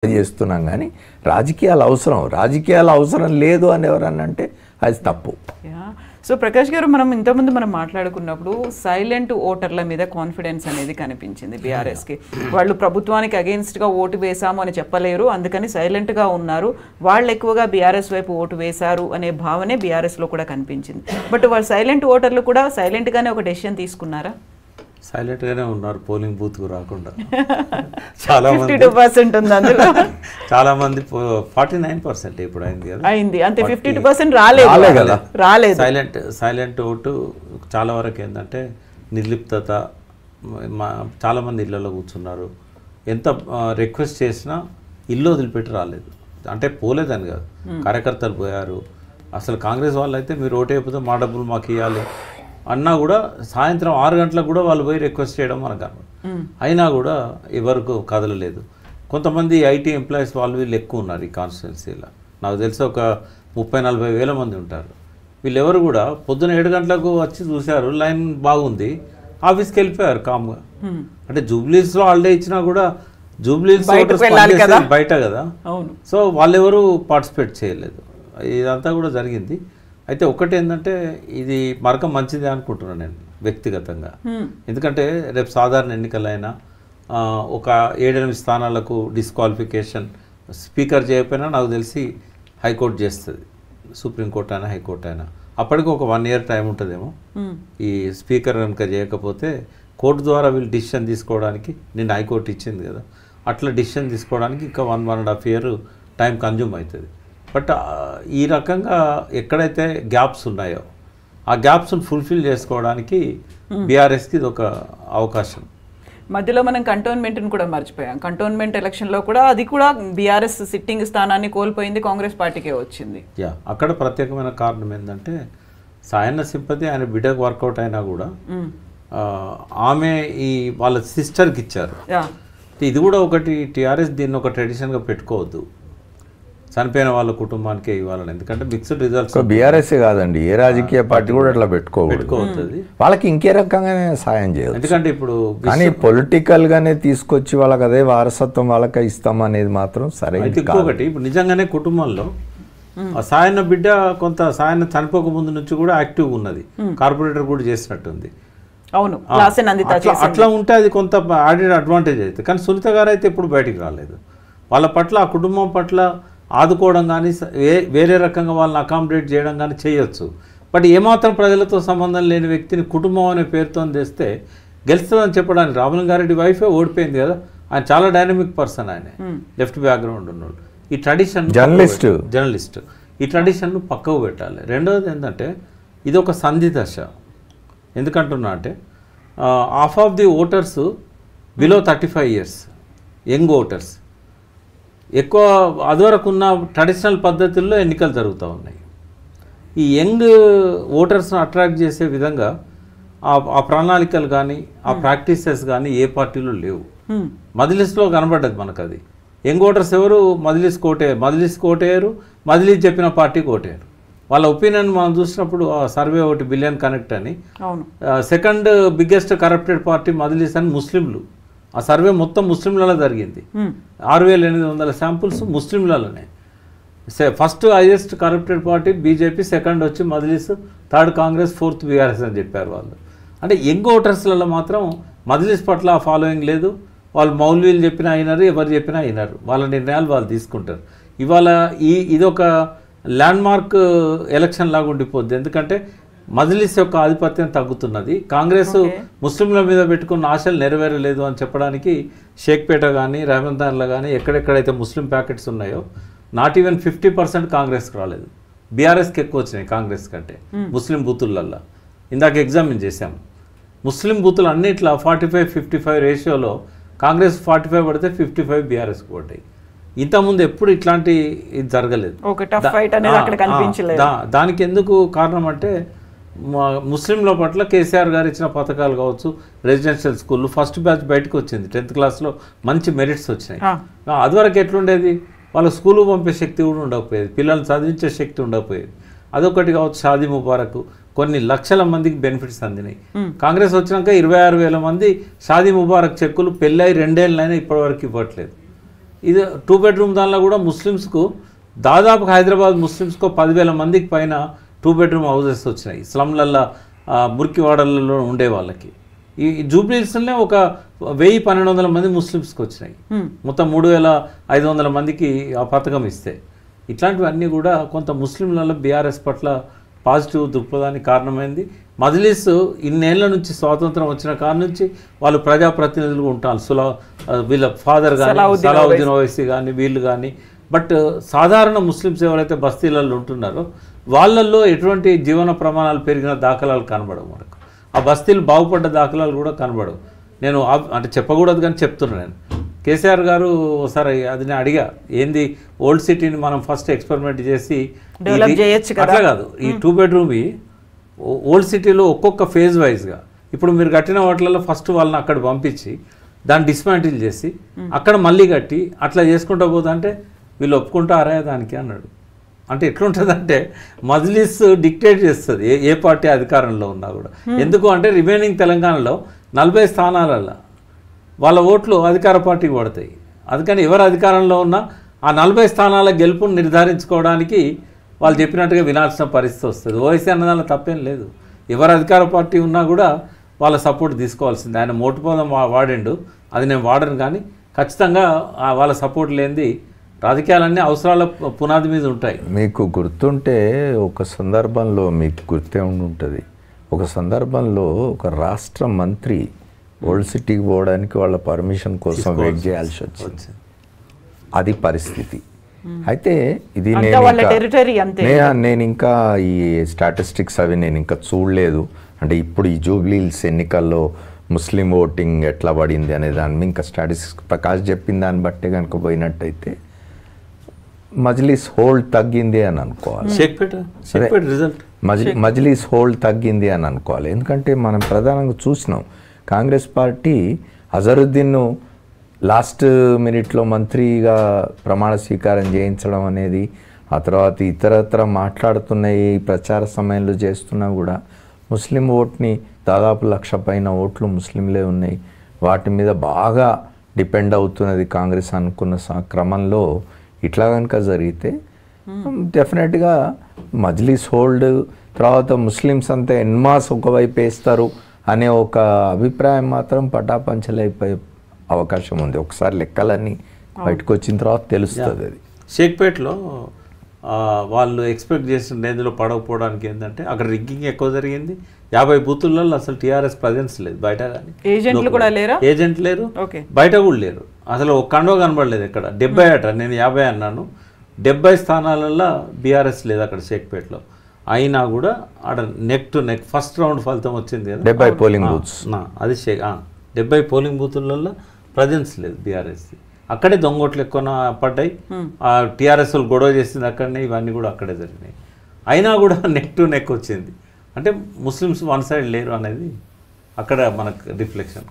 చేస్తున్నాం కానీ రాజకీయాలు అవసరం లేదు అని ఎవరన్నా అంటే అది తప్పు. సో ప్రకాష్ గారు, ఇంతకుముందు మనం మాట్లాడుకున్నప్పుడు సైలెంట్ ఓటర్ల మీద కాన్ఫిడెన్స్ అనేది కనిపించింది బీఆర్ఎస్కి. వాళ్ళు ప్రభుత్వానికి అగెయిన్స్ట్గా ఓటు వేశాము అని చెప్పలేరు, అందుకని సైలెంట్గా ఉన్నారు, వాళ్ళు ఎక్కువగా బీఆర్ఎస్ వైపు ఓటు వేశారు అనే భావనే బీఆర్ఎస్లో కూడా కనిపించింది. బట్ వాళ్ళు సైలెంట్ ఓటర్లు కూడా సైలెంట్గానే ఒక డెసిషన్ తీసుకున్నారా? సైలెంట్గానే ఉన్నారు, పోలింగ్ బూత్కు రాకుండా. చాలా 52% ఉంది అందులో. చాలా మంది 49% ఇప్పుడు అయింది కదా, అయింది అంతే. 52% రాలేదు. సైలెంట్ ఓటు చాలా వరకు ఏంటంటే నిర్లిప్తత. చాలామంది ఇళ్లలో కూర్చున్నారు, ఎంత రిక్వెస్ట్ చేసినా ఇల్లు వదిలిపెట్టి రాలేదు. అంటే పోలేదని కాదు, కార్యకర్తలు పోయారు. అసలు కాంగ్రెస్ వాళ్ళు అయితే మీరు ఓటు అయిపోతే మా డబ్బులు మాకు ఇవ్వాలి అన్నా కూడా సాయంత్రం 6 గంటలకు కూడా వాళ్ళు పోయి రిక్వెస్ట్ చేయడం మనకు అయినా కూడా ఎవరికి కదలలేదు. కొంతమంది ఐటీ ఎంప్లాయీస్ వాళ్ళు వీళ్ళు ఎక్కువ ఉన్నారు ఈ కాన్స్టిట్యున్సీలో. నాకు తెలిసి ఒక 30-40 వేల మంది ఉంటారు. వీళ్ళెవరు కూడా పొద్దున 7 గంటలకు వచ్చి చూశారు, లైన్ బాగుంది, ఆఫీస్కి వెళ్ళిపోయారు కామ్గా. అంటే జూబ్లీస్లో హాలిడే ఇచ్చినా కూడా జూబ్లీస్ బయట కదా, సో వాళ్ళెవరూ పార్టిసిపేట్ చేయలేదు. ఇదంతా కూడా జరిగింది. అయితే ఒకటి ఏంటంటే ఇది మార్గం మంచిదే అనుకుంటున్నాను నేను వ్యక్తిగతంగా. ఎందుకంటే రేపు సాధారణ ఎన్నికలైనా ఒక 7-8 స్థానాలకు డిస్క్వాలిఫికేషన్ స్పీకర్ చేయకపోయినా నాకు తెలిసి హైకోర్టు చేస్తుంది, సుప్రీంకోర్టు అయినా హైకోర్టు అయినా. అప్పటికి ఒక 1 ఇయర్ టైం ఉంటుందేమో. ఈ స్పీకర్ కనుక చేయకపోతే కోర్టు ద్వారా వీళ్ళు డిసిషన్ తీసుకోవడానికి, నిన్న హైకోర్టు ఇచ్చింది కదా, అట్లా డిసిషన్ తీసుకోవడానికి ఇంకా 1-1.5 ఇయర్ టైం కన్జ్యూమ్ అవుతుంది. బట్ ఈ రకంగా ఎక్కడైతే గ్యాప్స్ ఉన్నాయో ఆ గ్యాప్స్ను ఫుల్ఫిల్ చేసుకోవడానికి బీఆర్ఎస్కి ఇది ఒక అవకాశం. మధ్యలో మనం కంటోన్మెంట్ని కూడా మర్చిపోయాం. కంటోన్మెంట్ ఎలక్షన్లో కూడా అది కూడా బీఆర్ఎస్ సిట్టింగ్ స్థానాన్ని కోల్పోయింది, కాంగ్రెస్ పార్టీకే వచ్చింది. అక్కడ ప్రత్యేకమైన కారణం ఏంటంటే సాయన్న సింపతి ఆయన బిడ్డకు వర్కౌట్ అయినా కూడా ఆమె ఈ వాళ్ళ సిస్టర్కి ఇచ్చారు. ఇది కూడా ఒకటి టీఆర్ఎస్ దీన్ని ఒక ట్రెడిషన్గా పెట్టుకోవద్దు, చనిపోయిన వాళ్ళ కుటుంబానికే ఇవ్వాలని. ఎందుకంటే మిక్స్డ్ రిజల్ట్స్ బీఆర్ఎస్ కాదండి, ఏ రాజకీయ పార్టీ కూడా అట్లా పెట్టుకోవద్దు. వాళ్ళకి ఇంకే రకంగానే సాయం చేయాలి. ఎందుకంటే ఇప్పుడు కానీ పొలిటికల్ గానే తీసుకొచ్చి వాళ్ళకి అదే వారసత్వం వాళ్ళకి ఇస్తాం అనేది మాత్రం సరే. ఇంకొకటి ఇప్పుడు నిజంగానే కుటుంబంలో సాయన్న బిడ్డ కొంత సాయన్న చనిపోక ముందు నుంచి కూడా యాక్టివ్గా ఉన్నది, కార్పొరేటర్ కూడా చేసినట్టుంది. అవును, అట్లా ఉంటే అది కొంత యాడెడ్ అడ్వాంటేజ్ అవుతుంది. కానీ సునీత గారు అయితే ఎప్పుడు బయటికి రాలేదు. వాళ్ళ పట్ల, ఆ కుటుంబం పట్ల ఆదుకోవడం కానీ వేరే రకంగా వాళ్ళని అకామిడేట్ చేయడం కానీ చేయొచ్చు. బట్ ఏమాత్రం ప్రజలతో సంబంధం లేని వ్యక్తిని కుటుంబం అనే పేరుతో తెస్తే గెలుస్తుందని చెప్పడానికి రాహుల్ గారెడ్డి వైఫే ఓడిపోయింది కదా. ఆయన చాలా డైనమిక్ పర్సన్, ఆయన లెఫ్ట్ బ్యాక్గ్రౌండ్ ఉన్నోడు. ఈ ట్రెడిషన్ జర్నలిస్ట్ ఈ ట్రెడిషన్ను పక్కకు పెట్టాలి. రెండవది ఏంటంటే ఇది ఒక సంధి దశ. ఎందుకంటున్నా అంటే half of the voters below 35 years young voters. ఎక్కువ అదివరకు ఉన్న ట్రెడిషనల్ పద్ధతుల్లో ఎన్నికలు జరుగుతూ ఉన్నాయి. ఈ యంగ్ ఓటర్స్ను అట్రాక్ట్ చేసే విధంగా ఆ ప్రణాళికలు కానీ ఆ ప్రాక్టీసెస్ కానీ ఏ పార్టీలో లేవు. మజ్లిస్లో కనబడ్డది మనకు. అది యంగ్ ఓటర్స్ ఎవరు మజ్లిస్ కోటేయరు, మజ్లిస్ చెప్పిన పార్టీ కోటేయరు. వాళ్ళ ఒపీనియన్ మనం చూసినప్పుడు సర్వే ఒకటి బిలియన్ కనెక్ట్ అని, second biggest corrupted party Majlis అని ముస్లింలు. ఆ సర్వే మొత్తం ముస్లింలలో జరిగింది. 6800 శాంపుల్స్ ముస్లింలలోనే. First highest corrupted party BJP, second వచ్చి Majlis, third Congress, fourth BRS అని చెప్పారు వాళ్ళు. అంటే యంగ్ ఓటర్స్లలో మాత్రం మజ్లిస్ పట్ల ఫాలోయింగ్ లేదు. వాళ్ళు మౌల్వీలు చెప్పినా అయినారు, ఎవరు చెప్పినా అయినారు, వాళ్ళ నిర్ణయాలు వాళ్ళు తీసుకుంటారు. ఇవాళ ఇదొక ల్యాండ్మార్క్ ఎలక్షన్ లాగా ఉండిపోద్ది. ఎందుకంటే మజ్లిస్ యొక్క ఆధిపత్యం తగ్గుతున్నది. కాంగ్రెస్ ముస్లింల మీద పెట్టుకున్న ఆశలు నెరవేరలేదు అని చెప్పడానికి షేక్పేట కానీ రహమతాన్లో కానీ ఎక్కడెక్కడైతే ముస్లిం ప్యాకెట్స్ ఉన్నాయో నాట్ ఈవెన్ 50% కాంగ్రెస్కి రాలేదు. బీఆర్ఎస్కి ఎక్కువ వచ్చినాయి కాంగ్రెస్ కంటే ముస్లిం బూతులల్లో. ఇందాక ఎగ్జామిన్ చేశాము, ముస్లిం బూతులు అన్నిట్లో 45-55 రేషియోలో కాంగ్రెస్ 45 పడితే 55 బీఆర్ఎస్కి పడ్డాయి. ఇంతకుముందు ఎప్పుడు ఇట్లాంటి ఇది జరగలేదు. దానికి ఎందుకు కారణం అంటే ముస్లింల పట్ల కేసీఆర్ గారు ఇచ్చిన పథకాలు కావచ్చు, రెసిడెన్షియల్ స్కూళ్ళు ఫస్ట్ బ్యాచ్ బయటకు వచ్చింది, 10th క్లాస్లో మంచి మెరిట్స్ వచ్చినాయి. అదివరకు ఎట్లుండేది, వాళ్ళ స్కూలు పంపే శక్తి కూడా ఉండకపోయేది, పిల్లల్ని చదివించే శక్తి ఉండకపోయేది. అదొకటి కావచ్చు. షాదీ ముబారక్ కొన్ని లక్షల మందికి బెనిఫిట్స్ అందినాయి. కాంగ్రెస్ వచ్చినాక 26,000 మంది షాదీ ముబారక్ చెక్కులు పెళ్ళై 2 ఏళ్ళైనా ఇప్పటివరకు ఇవ్వట్లేదు. ఇది 2 బెడ్రూమ్ దానిలో కూడా ముస్లిమ్స్కు దాదాపు హైదరాబాద్ ముస్లిమ్స్కు 10,000 మందికి పైన 2 బెడ్రూమ్ హౌసెస్ వచ్చినాయి స్లమ్లల్లో, మురికివాడలలో ఉండే వాళ్ళకి. ఈ జూబ్లీహిల్స్లోనే ఒక 1,000-1,200 మంది ముస్లిమ్స్కి వచ్చినాయి. మొత్తం 3,500 మందికి ఆ పథకం ఇస్తే. ఇట్లాంటివన్నీ కూడా కొంత ముస్లింలలో బీఆర్ఎస్ పట్ల పాజిటివ్ దృక్పథానికి కారణమైంది. మజ్లిస్ ఇన్నేళ్ల నుంచి స్వాతంత్రం వచ్చిన కాడ నుంచి వాళ్ళు ప్రజాప్రతినిధులు ఉంటారు. వీళ్ళ ఫాదర్ కానీ సలావుద్దీన్ ఓవైసీ కానీ వీళ్ళు కానీ. బట్ సాధారణ ముస్లిమ్స్ ఎవరైతే బస్తీలలో ఉంటున్నారో వాళ్ళల్లో ఎటువంటి జీవన ప్రమాణాలు పెరిగిన దాఖలాలు కనబడవు మనకు. ఆ బస్తీలు బాగుపడ్డ దాఖలాలు కూడా కనబడవు. నేను అంటే చెప్పకూడదు కానీ చెప్తున్నాను. నేను కేసీఆర్ గారు ఒకసారి అది నేను అడిగా, ఏంది ఓల్డ్ సిటీని మనం ఫస్ట్ ఎక్స్పెరిమెంట్ చేసి అట్లా కాదు, ఈ 2 బెడ్రూమ్ ఓల్డ్ సిటీలో ఒక్కొక్క ఫేజ్ వైజ్గా ఇప్పుడు మీరు కట్టిన వాటిలలో ఫస్ట్ వాళ్ళని అక్కడ పంపించి దాన్ని డిస్మాంటిల్ చేసి అక్కడ మళ్ళీ కట్టి అట్లా చేసుకుంటూ పోతుంటే వీళ్ళు ఒప్పుకుంటారా దానికి అన్నాడు. అంటే ఎట్లుంటుందంటే మజ్లిస్ డిక్టేట్ చేస్తుంది ఏ పార్టీ అధికారంలో ఉన్నా కూడా. ఎందుకు అంటే రిమైనింగ్ తెలంగాణలో 40 స్థానాలలో వాళ్ళ ఓట్లు అధికార పార్టీకి పడతాయి. అందుకని ఎవరు అధికారంలో ఉన్నా ఆ 40 స్థానాల గెలుపును నిర్ధారించుకోవడానికి వాళ్ళు చెప్పినట్టుగా వినాల్సిన పరిస్థితి వస్తుంది. ఓవైసీ అన్నదానిలో తప్పేం లేదు. ఎవరు అధికార పార్టీ ఉన్నా కూడా వాళ్ళ సపోర్ట్ తీసుకోవాల్సింది. ఆయన మోటుపదం వాడిండు, అది నేను వాడను. కానీ ఖచ్చితంగా వాళ్ళ సపోర్ట్ లేనిది రాజకీయాలన్నీ అవసరాల పునాది మీద ఉంటాయి. మీకు గుర్తుంటే ఒక సందర్భంలో మీకు గుర్తే ఉంటుంది, ఒక సందర్భంలో ఒక రాష్ట్ర మంత్రి ఓల్డ్ సిటీకి పోవడానికి వాళ్ళ పర్మిషన్ కోసం వెయిట్ చేయాల్సి వచ్చింది. అది పరిస్థితి. అయితే ఇది నేను ఇంకా ఈ స్టాటిస్టిక్స్ అవి నేను ఇంకా చూడలేదు. అంటే ఇప్పుడు ఈ జూబ్లీహిల్స్ ఎన్నికల్లో ముస్లిం ఓటింగ్ ఎట్లా పడింది అనే దాని మీద ఇంకా స్టాటిస్టిక్స్ ప్రకాష్ చెప్పిన దాన్ని బట్టే కనుక పోయినట్టయితే మజ్లిస్ హోల్డ్ తగ్గింది అని అనుకోవాలి. మజ్లిస్ హోల్డ్ తగ్గింది అని అనుకోవాలి. ఎందుకంటే మనం ప్రధానంగా చూసినాం కాంగ్రెస్ పార్టీ అజరుద్దీన్ను లాస్ట్ మినిట్లో మంత్రిగా ప్రమాణ స్వీకారం చేయించడం అనేది, ఆ తర్వాత ఇతరత్ర మాట్లాడుతున్న ఈ ప్రచార సమయంలో చేస్తున్నా కూడా ముస్లిం ఓట్ని దాదాపు 1,00,000 పైన ఓట్లు ముస్లింలే ఉన్నాయి. వాటి మీద బాగా డిపెండ్ అవుతున్నది కాంగ్రెస్ అనుకున్న క్రమంలో ఇట్లా కనుక జరిగితే డెఫినెట్గా మజ్లిస్ హోల్డ్, తర్వాత ముస్లిమ్స్ అంతా ఎన్మాస్ ఒకవైపు వేస్తారు అనే ఒక అభిప్రాయం మాత్రం పటాపంచలైపోయే అవకాశం ఉంది. ఒకసారి లెక్కలన్నీ బయటకు వచ్చిన తర్వాత తెలుస్తుంది. అది షేక్పేట్లో వాళ్ళు ఎక్స్పెక్ట్ చేసిన రేంజ్లో పడకపోవడానికి ఏంటంటే అక్కడ రిగ్గింగ్ ఎక్కువ జరిగింది. 50 బూతులలో అసలు టీఆర్ఎస్ ప్రజెన్స్ లేదు. బయట కానీ ఏజెంట్ లేరు, బయట కూడా లేరు. అసలు ఒక కండవ కనబడలేదు ఎక్కడ. 70 అట, నేను 50 అన్నాను. 70 స్థానాలలో బీఆర్ఎస్ లేదు అక్కడ షేక్పేట్లో. అయినా కూడా ఆడ neck to neck first round ఫలితం వచ్చింది కదా, 70 పోలింగ్ బూత్స్. అది 70 పోలింగ్ బూతులలో ప్రజెన్స్ లేదు బీఆర్ఎస్. అక్కడే దొంగోట్లు ఎక్కువ పడ్డాయి. టీఆర్ఎస్ వాళ్ళు గొడవ చేసింది అక్కడనే, ఇవన్నీ కూడా అక్కడే జరిగినాయి. అయినా కూడా నెక్ టు నెక్ వచ్చింది. అంటే ముస్లిమ్స్ వన్ సైడ్ లేరు అనేది అక్కడ మనకు రిఫ్లెక్షన్.